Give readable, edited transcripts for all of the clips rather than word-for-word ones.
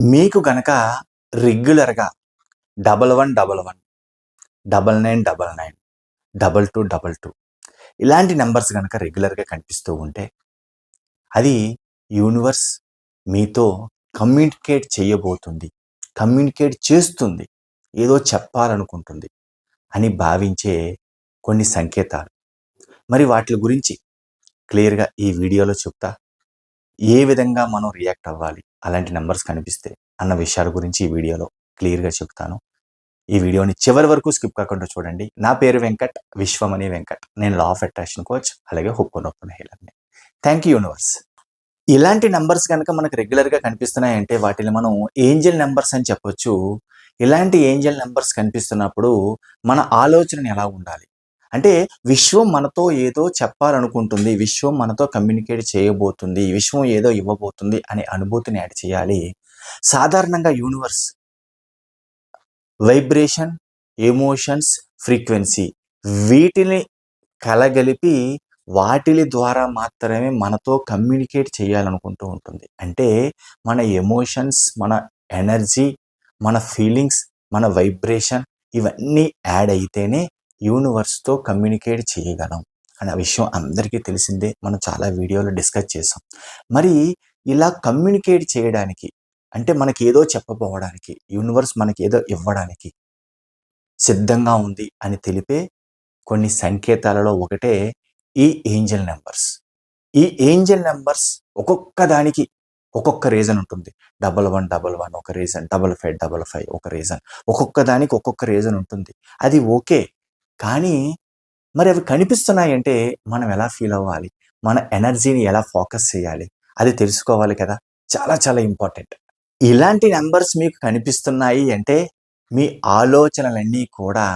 మీకు గనక రెగ్యులర్‌గా 1111, 9999, 2222 ఇలాంటి నంబర్స్ గనక రెగ్యులర్‌గా కనిపిస్తూ ఉంటే, అది యూనివర్స్ మీతో కమ్యూనికేట్ చేయబోతుంది. కమ్యూనికేట్ చేస్తుంది. ఏదో చెప్పాలనుకుంటుంది అని భావించే కొన్ని సంకేతాలు. మరి వాటిల గురించి క్లియర్‌గా ఈ వీడియోలో చెప్తా. ఏ విధంగా మనం రియాక్ట్ అవ్వాలి అలాంటి నంబర్స్ కనిపిస్తే అన్న విషయాల గురించి ఈ వీడియోలో క్లియర్‌గా చెప్తాను. ఈ వీడియోని చివరి వరకు స్కిప్ కాకుండా చూడండి. నా పేరు వెంకట్. విశ్వమణి వెంకట్. నేను లా ఆఫ్ అట్రాక్షన్ కోచ్. అలాగే హోపోనోపోనో హీలర్‌ని. Thank you universe. ఇలాంటి నంబర్స్ గనక మనకు రెగ్యులర్‌గా కనిపిస్తున్నాయంటే వాటిని మనం ఏంజెల్ నంబర్స్ అని చెప్పొచ్చు. ఇలాంటి ఏంజెల్ నంబర్స్ కనిపిస్తున్నప్పుడు మన ఆలోచన ఎలా ఉండాలి? అంటే విశ్వం మనతో ఏదో చెప్పాలనుకుంటుంది. విశ్వం మనతో కమ్యూనికేట్ చేయబోతుంది. విశ్వం ఏదో ఇవ్వబోతుంది అనే అనుభూతిని యాడ్ చేయాలి. సాధారణంగా యూనివర్స్ వైబ్రేషన్, ఎమోషన్స్, ఫ్రీక్వెన్సీ వీటిని కలగలిపి వాటిలి ద్వారా మాత్రమే మనతో కమ్యూనికేట్ చేయాలనుకుంటూ ఉంటుంది. అంటే మన ఎమోషన్స్, మన ఎనర్జీ, మన ఫీలింగ్స్, మన వైబ్రేషన్ ఇవన్నీ యాడ్ అయితేనే యూనివర్స్‌తో కమ్యూనికేట్ చేయగలం అనే విషయం అందరికీ తెలిసిందే. మనం చాలా వీడియోలో డిస్కస్ చేసాం. మరి ఇలా కమ్యూనికేట్ చేయడానికి అంటే మనకేదో చెప్పబోవడానికి, యూనివర్స్ మనకేదో ఇవ్వడానికి సిద్ధంగా ఉంది అని తెలిపే కొన్ని సంకేతాలలో ఒకటే ఈ ఏంజెల్ నంబర్స్. ఈ ఏంజెల్ నంబర్స్ ఒక్కొక్క దానికి ఒక్కొక్క రీజన్ ఉంటుంది. 1111 ఒక రీజన్, 5555 ఒక రీజన్. ఒక్కొక్క దానికి ఒక్కొక్క రీజన్ ఉంటుంది. అది ఓకే. కానీ మరి అవి కనిపిస్తున్నాయంటే మనం ఎలా ఫీల్ అవ్వాలి? మన ఎనర్జీని ఎలా ఫోకస్ చేయాలి? అది తెలుసుకోవాలి కదా! చాలా చాలా ఇంపార్టెంట్. ఇలాంటి నంబర్స్ మీకు కనిపిస్తున్నాయి అంటే మీ ఆలోచనలన్నీ కూడా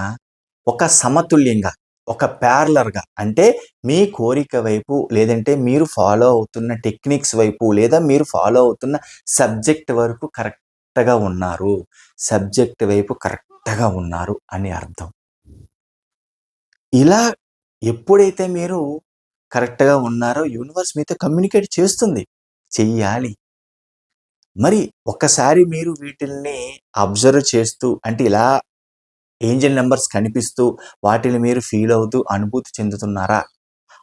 ఒక సమతుల్యంగా, ఒక ప్యారలర్‌గా అంటే మీ కోరిక వైపు లేదంటే మీరు ఫాలో అవుతున్న టెక్నిక్స్ వైపు లేదా మీరు ఫాలో అవుతున్న సబ్జెక్ట్ వరకు కరెక్ట్‌గా ఉన్నారు. సబ్జెక్ట్ వైపు కరెక్ట్‌గా ఉన్నారు అని అర్థం. ఇలా ఎప్పుడైతే మీరు కరెక్ట్‌గా ఉన్నారో యూనివర్స్ మీతో కమ్యూనికేట్ చేస్తుంది. చెయ్యాలి. మరి ఒక్కసారి మీరు వీటిల్ని అబ్జర్వ్ చేస్తూ అంటే ఇలా ఏంజెల్ నంబర్స్ కనిపిస్తూ వాటిని మీరు ఫీల్ అవుతూ అనుభూతి చెందుతున్నారా?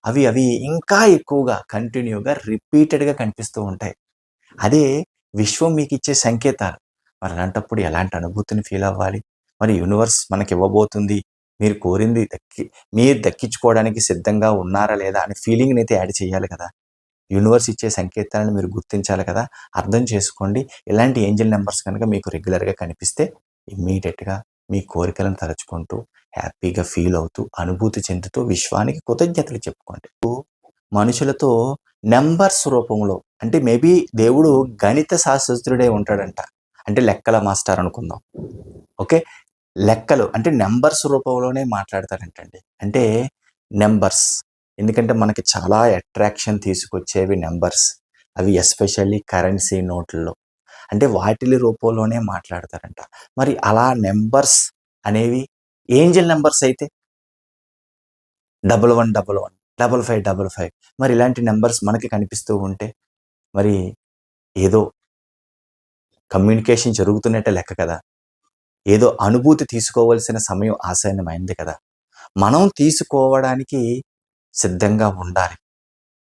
అవి ఇంకా ఎక్కువగా కంటిన్యూగా రిపీటెడ్‌గా కనిపిస్తూ ఉంటాయి. అదే విశ్వం మీకిచ్చే సంకేతాలు. మరి అలాంటప్పుడు ఎలాంటి అనుభూతిని ఫీల్ అవ్వాలి? మరి యూనివర్స్ మనకివ్వబోతుంది. మీరు కోరింది మీరు దక్కించుకోవడానికి సిద్ధంగా ఉన్నారా లేదా అనే ఫీలింగ్‌నైతే యాడ్ చేయాలి కదా! యూనివర్స్ ఇచ్చే సంకేతాలను మీరు గుర్తించాలి కదా! అర్థం చేసుకోండి. ఇలాంటి ఏంజెల్ నంబర్స్ కనుక మీకు రెగ్యులర్‌గా కనిపిస్తే ఇమ్మీడియేట్‌గా మీ కోరికలను తలుచుకుంటూ, హ్యాపీగా ఫీల్ అవుతూ, అనుభూతి చెందుతూ విశ్వానికి కృతజ్ఞతలు చెప్పుకోండి. మనుషులతో నంబర్స్ రూపంలో అంటే మేబీ దేవుడు గణిత శాస్త్రజ్ఞుడై ఉంటాడంట. అంటే లెక్కల మాస్టర్ అనుకుందాం. ఓకే. లెక్కలు అంటే నంబర్స్ రూపంలోనే మాట్లాడతారంటండి. అంటే నంబర్స్ ఎందుకంటే మనకి చాలా అట్రాక్షన్ తీసుకొచ్చేవి నంబర్స్. అవి ఎస్పెషల్లీ కరెన్సీ నోట్లలో. అంటే వాటిలి రూపంలోనే మాట్లాడతారంట. మరి అలా నంబర్స్ అనేవి ఏంజెల్ నంబర్స్ అయితే 1111, 5555 మరి ఇలాంటి నంబర్స్ మనకి కనిపిస్తూ ఉంటే మరి ఏదో కమ్యూనికేషన్ జరుగుతున్నట్టే లెక్క కదా! ఏదో అనుభూతి తీసుకోవాల్సిన సమయం ఆసన్నమైంది కదా! మనం తీసుకోవడానికి సిద్ధంగా ఉండాలి.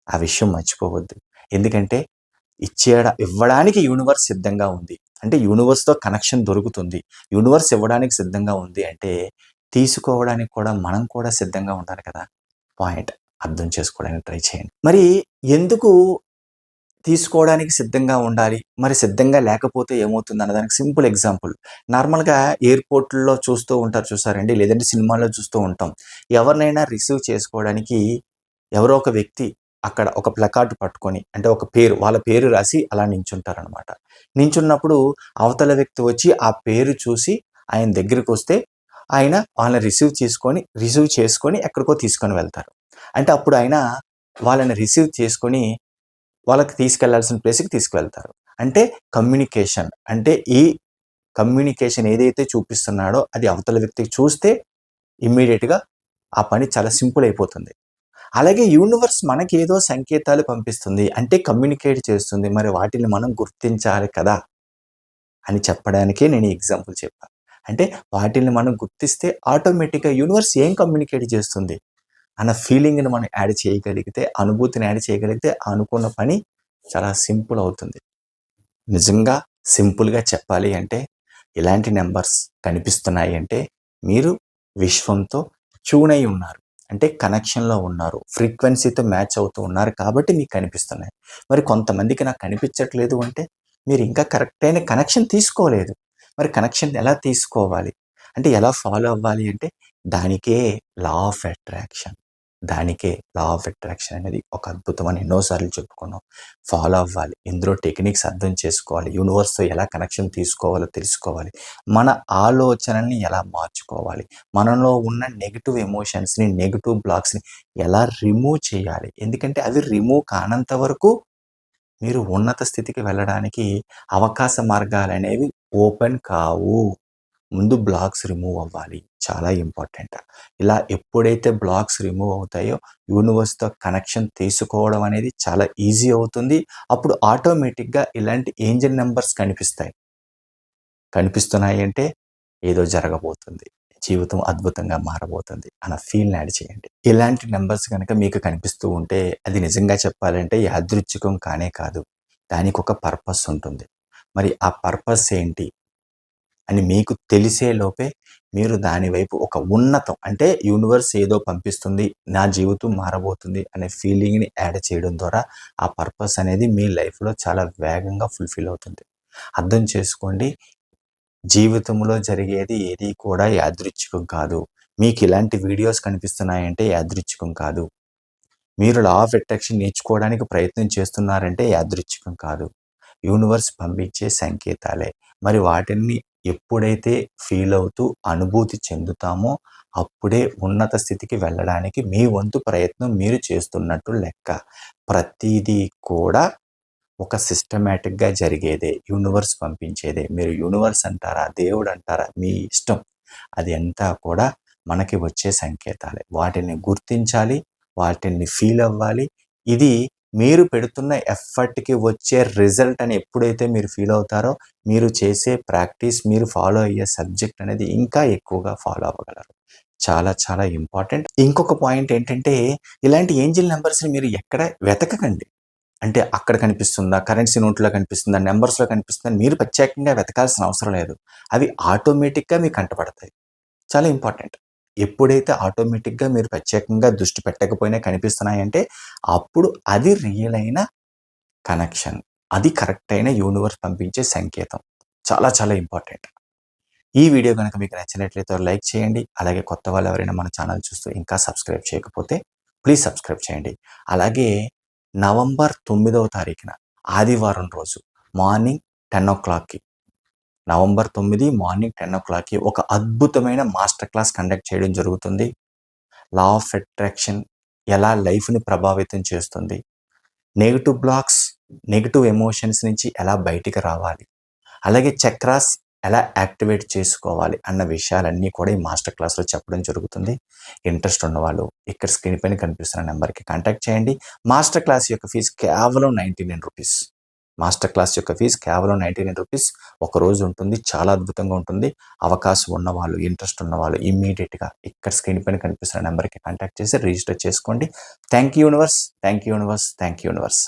ఆ విషయం మర్చిపోవద్దు. ఎందుకంటే ఇవ్వడానికి యూనివర్స్ సిద్ధంగా ఉంది. అంటే యూనివర్స్‌తో కనెక్షన్ దొరుకుతుంది. యూనివర్స్ ఇవ్వడానికి సిద్ధంగా ఉంది అంటే తీసుకోవడానికి కూడా మనం కూడా సిద్ధంగా ఉండాలి కదా! పాయింట్ అర్థం చేసుకోవడానికి ట్రై చేయండి. మరి ఎందుకు తీసుకోవడానికి సిద్ధంగా ఉండాలి. మరి సిద్ధంగా లేకపోతే ఏమవుతుంది అన్నదానికి సింపుల్ ఎగ్జాంపుల్. నార్మల్‌గా ఎయిర్‌పోర్ట్‌ల్లో చూస్తూ ఉంటారు చూసారండి. లేదంటే సినిమాల్లో చూస్తూ ఉంటాం. ఎవరినైనా రిసీవ్ చేసుకోవడానికి ఎవరో ఒక వ్యక్తి అక్కడ ఒక ప్లకార్డ్ పట్టుకొని అంటే ఒక పేరు వాళ్ళ పేరు రాసి అలా నించుంటారనమాట. నించున్నప్పుడు అవతల వ్యక్తి వచ్చి ఆ పేరు చూసి ఆయన దగ్గరికొస్తే ఆయన వాళ్ళని రిసీవ్ చేసుకొని ఎక్కడికో తీసుకొని వెళ్తారు. అంటే అప్పుడు ఆయన వాళ్ళని రిసీవ్ చేసుకొని వాళ్ళకి తీసుకెళ్లాల్సిన ప్లేస్‌కి తీసుకువెళ్తారు. అంటే కమ్యూనికేషన్. అంటే ఈ కమ్యూనికేషన్ ఏదైతే చూపిస్తున్నాడో అది అవతల వ్యక్తికి చూస్తే ఇమ్మీడియేట్‌గా ఆ పని చాలా సింపుల్ అయిపోతుంది. అలాగే యూనివర్స్ మనకేదో సంకేతాలు పంపిస్తుంది. అంటే కమ్యూనికేట్ చేస్తుంది. మరి వాటిని మనం గుర్తించాలి కదా! అని చెప్పడానికే నేను ఈ ఎగ్జాంపుల్ చెప్పాను. అంటే వాటిల్ని మనం గుర్తిస్తే ఆటోమేటిక్‌గా యూనివర్స్ ఏం కమ్యూనికేట్ చేస్తుంది అన్న ఫీలింగ్‌ని మనం యాడ్ చేయగలిగితే, అనుభూతిని యాడ్ చేయగలిగితే అనుకున్న పని చాలా సింపుల్ అవుతుంది. నిజంగా సింపుల్‌గా చెప్పాలి అంటే ఇలాంటి నంబర్స్ కనిపిస్తున్నాయి అంటే మీరు విశ్వంతో ట్యూన్ అయ్యి ఉన్నారు. అంటే కనెక్షన్‌లో ఉన్నారు. ఫ్రీక్వెన్సీతో మ్యాచ్ అవుతూ ఉన్నారు కాబట్టి మీకు కనిపిస్తున్నాయి. మరి కొంతమందికి నాకు కనిపించట్లేదు అంటే మీరు ఇంకా కరెక్ట్ అయిన కనెక్షన్ తీసుకోలేదు. మరి కనెక్షన్ ఎలా తీసుకోవాలి? అంటే ఎలా ఫాలో అవ్వాలి అంటే దానికే లా ఆఫ్ అట్రాక్షన్. దానికే లా ఆఫ్ అట్రాక్షన్ అనేది ఒక అద్భుతం అని ఎన్నో సార్లు చెప్పుకున్నాం. ఫాలో అవ్వాలి. ఇందులో టెక్నిక్స్ అర్థం చేసుకోవాలి. యూనివర్స్‌తో ఎలా కనెక్షన్ తీసుకోవాలో తెలుసుకోవాలి. మన ఆలోచనల్ని ఎలా మార్చుకోవాలి. మనలో ఉన్న నెగెటివ్ ఎమోషన్స్‌ని, నెగెటివ్ బ్లాక్స్‌ని ఎలా రిమూవ్ చేయాలి. ఎందుకంటే అవి రిమూవ్ కానంత వరకు మీరు ఉన్నత స్థితికి వెళ్ళడానికి అవకాశ మార్గాలనేవి ఓపెన్ కావు. ముందు బ్లాక్స్ రిమూవ్ అవ్వాలి. చాలా ఇంపార్టెంట్. ఇలా ఎప్పుడైతే బ్లాక్స్ రిమూవ్ అవుతాయో యూనివర్స్‌తో కనెక్షన్ తీసుకోవడం అనేది చాలా ఈజీ అవుతుంది. అప్పుడు ఆటోమేటిక్‌గా ఇలాంటి ఏంజెల్ నంబర్స్ కనిపిస్తాయి. కనిపిస్తున్నాయి అంటే ఏదో జరగబోతుంది. జీవితం అద్భుతంగా మారబోతుంది అన్న ఫీల్‌ని యాడ్ చేయండి. ఇలాంటి నంబర్స్ గనక మీకు కనిపిస్తూ ఉంటే అది నిజంగా చెప్పాలంటే యాదృచ్ఛికం కానే కాదు. దానికొక పర్పస్ ఉంటుంది. మరి ఆ పర్పస్ ఏంటి అని మీకు తెలిసే లోపే మీరు దాని వైపు ఒక ఉన్నతం అంటే యూనివర్స్ ఏదో పంపిస్తుంది, నా జీవితం మారబోతుంది అనే ఫీలింగ్‌ని యాడ్ చేయడం ద్వారా ఆ పర్పస్ అనేది మీ లైఫ్‌లో చాలా వేగంగా ఫుల్‌ఫిల్ అవుతుంది. అర్థం చేసుకోండి. జీవితంలో జరిగేది ఏది కూడా యాదృచ్ఛికం కాదు. మీకిలాంటి వీడియోస్ కనిపిస్తున్నాయంటే యాదృచ్ఛికం కాదు. మీరు లా ఆఫ్ అట్రాక్షన్ నేర్చుకోవడానికి ప్రయత్నం చేస్తున్నారంటే యాదృచ్ఛికం కాదు. యూనివర్స్ పంపించే సంకేతాలే. మరి వాటిని ఎప్పుడైతే ఫీల్ అవుతూ అనుభూతి చెందుతామో అప్పుడే ఉన్నత స్థితికి వెళ్ళడానికి మీ వంతు ప్రయత్నం మీరు చేస్తున్నట్టు లెక్క. ప్రతీదీ కూడా ఒక సిస్టమాటిక్‌గా జరిగేదే. యూనివర్స్ పంపించేదే. మీరు యూనివర్స్ అంటారా? దేవుడు అంటారా? మీ ఇష్టం. అది అంతా కూడా మనకి వచ్చే సంకేతాలే. వాటిని గుర్తించాలి. వాటిని ఫీల్ అవ్వాలి. ఇది మీరు పెడుతున్న ఎఫర్ట్‌కి వచ్చే రిజల్ట్ అని ఎప్పుడైతే మీరు ఫీల్ అవుతారో, మీరు చేసే ప్రాక్టీస్, మీరు ఫాలో అయ్యే సబ్జెక్ట్ అనేది ఇంకా ఎక్కువగా ఫాలో అవ్వగలరు. చాలా చాలా ఇంపార్టెంట్. ఇంకొక పాయింట్ ఏంటంటే, ఇలాంటి ఏంజెల్ నంబర్స్‌ని మీరు ఎక్కడ వెతకకండి. అంటే అక్కడ కనిపిస్తుందా? కరెన్సీ నోట్‌లో కనిపిస్తుందా? నంబర్స్‌లో కనిపిస్తుందా? అని మీరు ప్రత్యేకంగా వెతకాల్సిన అవసరం లేదు. అవి ఆటోమేటిక్‌గా మీకు కంటపడతాయి. చాలా ఇంపార్టెంట్. ఎప్పుడైతే ఆటోమేటిక్‌గా మీరు ప్రత్యేకంగా దృష్టి పెట్టకపోయినా కనిపిస్తున్నాయంటే, అప్పుడు అది రియల్ అయిన కనెక్షన్. అది కరెక్ట్ అయిన యూనివర్స్ పంపించే సంకేతం. చాలా చాలా ఇంపార్టెంట్. ఈ వీడియో గనక మీకు నచ్చినట్లయితే లైక్ చేయండి. అలాగే కొత్త వాళ్ళు ఎవరైనా మన ఛానల్ చూస్తూ ఇంకా సబ్స్క్రైబ్ చేయకపోతే ప్లీజ్ సబ్స్క్రైబ్ చేయండి. అలాగే నవంబర్ 9వ తారీఖున ఆదివారం రోజు మార్నింగ్ 10:00కి నవంబర్ 9 మార్నింగ్ 10:00కి ఒక అద్భుతమైన మాస్టర్ క్లాస్ కండక్ట్ చేయడం జరుగుతుంది. లా ఆఫ్ అట్రాక్షన్ ఎలా లైఫ్‌ని ప్రభావితం చేస్తుంది. నెగెటివ్ బ్లాక్స్, నెగెటివ్ ఎమోషన్స్ నుంచి ఎలా బయటికి రావాలి. అలాగే చక్రాస్ ఎలా యాక్టివేట్ చేసుకోవాలి అన్న విషయాలన్నీ కూడా ఈ మాస్టర్ క్లాస్‌లో చెప్పడం జరుగుతుంది. ఇంట్రెస్ట్ ఉన్నవాళ్ళు ఇక్కడ స్క్రీన్ పైన కనిపిస్తున్న నంబర్‌కి కాంటాక్ట్ చేయండి. మాస్టర్ క్లాస్ యొక్క ఫీజు కేవలం రూ. 99. మాస్టర్ క్లాస్ యొక్క ఫీజు కేవలం రూ. 99 ఒక రోజు ఉంటుంది. చాలా అద్భుతంగా ఉంటుంది. అవకాశం ఉన్నవాళ్ళు, ఇంట్రెస్ట్ ఉన్నవాళ్ళు ఇమ్మీడియేట్‌గా ఇక్కడ స్క్రీన్ పైన కనిపిస్తున్న నంబర్‌కి కాంటాక్ట్ చేసి రిజిస్టర్ చేసుకోండి. Thank you universe. Thank you universe. Thank you universe.